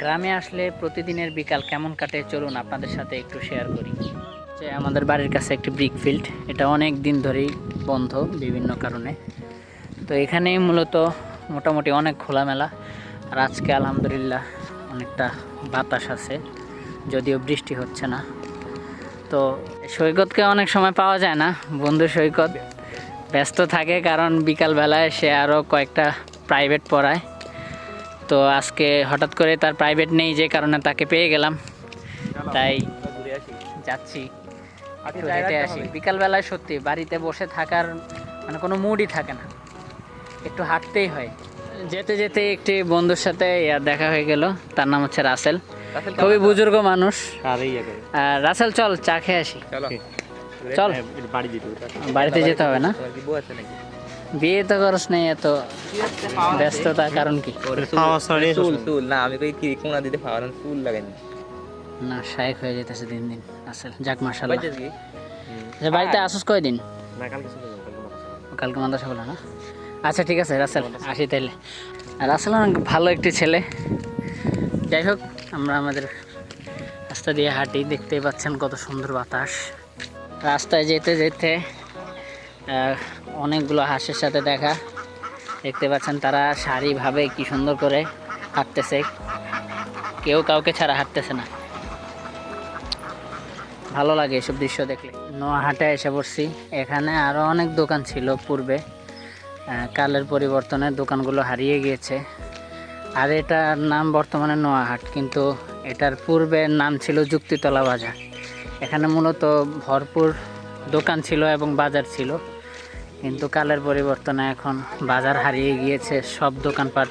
গ্রামে আসলে প্রতিদিনের বিকাল কেমন কাটে চলুন আপনাদের সাথে একটু শেয়ার করি। যে আমাদের বাড়ির কাছে একটি ব্রিক ফিল্ড, এটা অনেক দিন ধরেই বন্ধ বিভিন্ন কারণে। তো এখানে মূলত মোটামুটি অনেক খোলামেলা, আর আজকে আলহামদুলিল্লাহ অনেকটা বাতাস আছে, যদিও বৃষ্টি হচ্ছে না। তো সৈকতকে অনেক সময় পাওয়া যায় না, বন্ধু সৈকত ব্যস্ত থাকে, কারণ বিকালবেলায় সে আরও কয়েকটা প্রাইভেট পড়ায়। তো আজকে হঠাৎ করে তার প্রাইভেট নেই, যে কারণে তাকে পেয়ে গেলাম, তাই যাচ্ছি একটু হেঁটে আসি। বিকালবেলায় সত্যি বাড়িতে বসে থাকার মানে কোনো মুডই থাকে না, একটু হাঁটতেই হয়। যেতে যেতে একটি বন্ধুর সাথে দেখা হয়ে গেল, তার নাম হচ্ছে রাসেল, খুবই বুজুর্গ মানুষ। রাসেল চল চা খেয়ে আসি। চল, বাড়িতে যেতে হবে না? বিয়ে তো করস নাই, এত ব্যস্ততা কারণ কি? না আমি কই কি কোনা দিতে পারেন চুল লাগাইনি না, শায়েক হয়ে যেতেছে দিন দিন আসল। যাক মাশাআল্লাহ। বাড়িতে আসুস কয়দিন? না কালকে চলে যাব কালকে মাদ্রাসা বলে না? আচ্ছা ঠিক আছে রাসেল, আসি তাইলে। রাসেল অনেক ভালো একটি ছেলে। যাই হোক, আমরা আমাদের রাস্তা দিয়ে হাঁটি, দেখতেই পাচ্ছেন কত সুন্দর বাতাস। রাস্তায় যেতে যেতে অনেকগুলো হাঁসের সাথে দেখা, দেখতে পাচ্ছেন তারা সারিভাবে কি সুন্দর করে হাঁটতেছে, কেউ কাউকে ছাড়া হাঁটতেছে না। ভালো লাগে এসব দৃশ্য দেখলে। নোয়াহাটে এসে পড়ছি। এখানে আরও অনেক দোকান ছিল পূর্বে, কালের পরিবর্তনে দোকানগুলো হারিয়ে গিয়েছে। আর এটার নাম বর্তমানে নোয়াহাট, কিন্তু এটার পূর্বের নাম ছিল যুক্তিতলা বাজার। এখানে মূলত ভরপুর দোকান ছিল এবং বাজার ছিল, কিন্তু কালের পরিবর্তনে এখন বাজার হারিয়ে গিয়েছে, সব দোকানপাট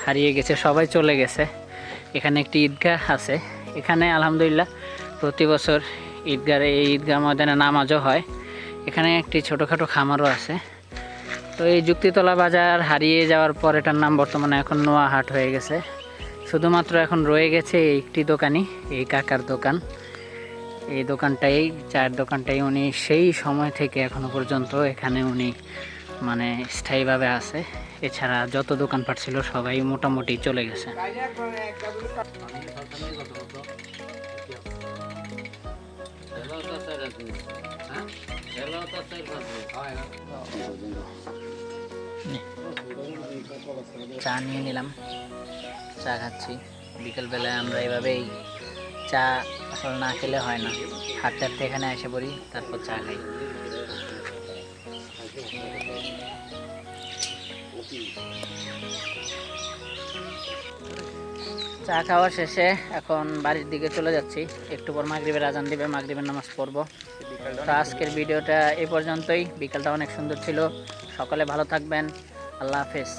হারিয়ে গেছে, সবাই চলে গেছে। এখানে একটি ঈদগাহ আছে, এখানে আলহামদুলিল্লাহ প্রতি বছর এই ঈদগাহ ময়দানে নামাজও হয়। এখানে একটি ছোটোখাটো খামারও আছে। তো এই যুক্তিতলা বাজার হারিয়ে যাওয়ার পর এটার নাম বর্তমানে এখন নোয়াহাট হয়ে গেছে। শুধুমাত্র এখন রয়ে গেছে একটি দোকানই, এই কাকার দোকান। এই দোকানটাই, চায়ের দোকানটাই উনি সেই সময় থেকে এখনো পর্যন্ত এখানে উনি মানে স্থায়ীভাবে আছে। এছাড়া যত দোকানপাট ছিল সবাই মোটামুটি চলে গেছে। চা নিয়ে নিলাম, চা খাচ্ছি। বিকেলবেলায় আমরা এইভাবেই চা আসলে না খেলে হয় না, হাঁটতে হাঁটতে এখানে এসে পড়ি, তারপর চা খাই। চা খাওয়া শেষে এখন বাড়ির দিকে চলে যাচ্ছি। একটু পর মাগরিবের আজান দিবে, মাগরিবের নামাজ পড়বো। তো আজকের ভিডিওটা এই পর্যন্তই। বিকালটা অনেক সুন্দর ছিল। সকলে ভালো থাকবেন। আল্লাহ হাফেজ।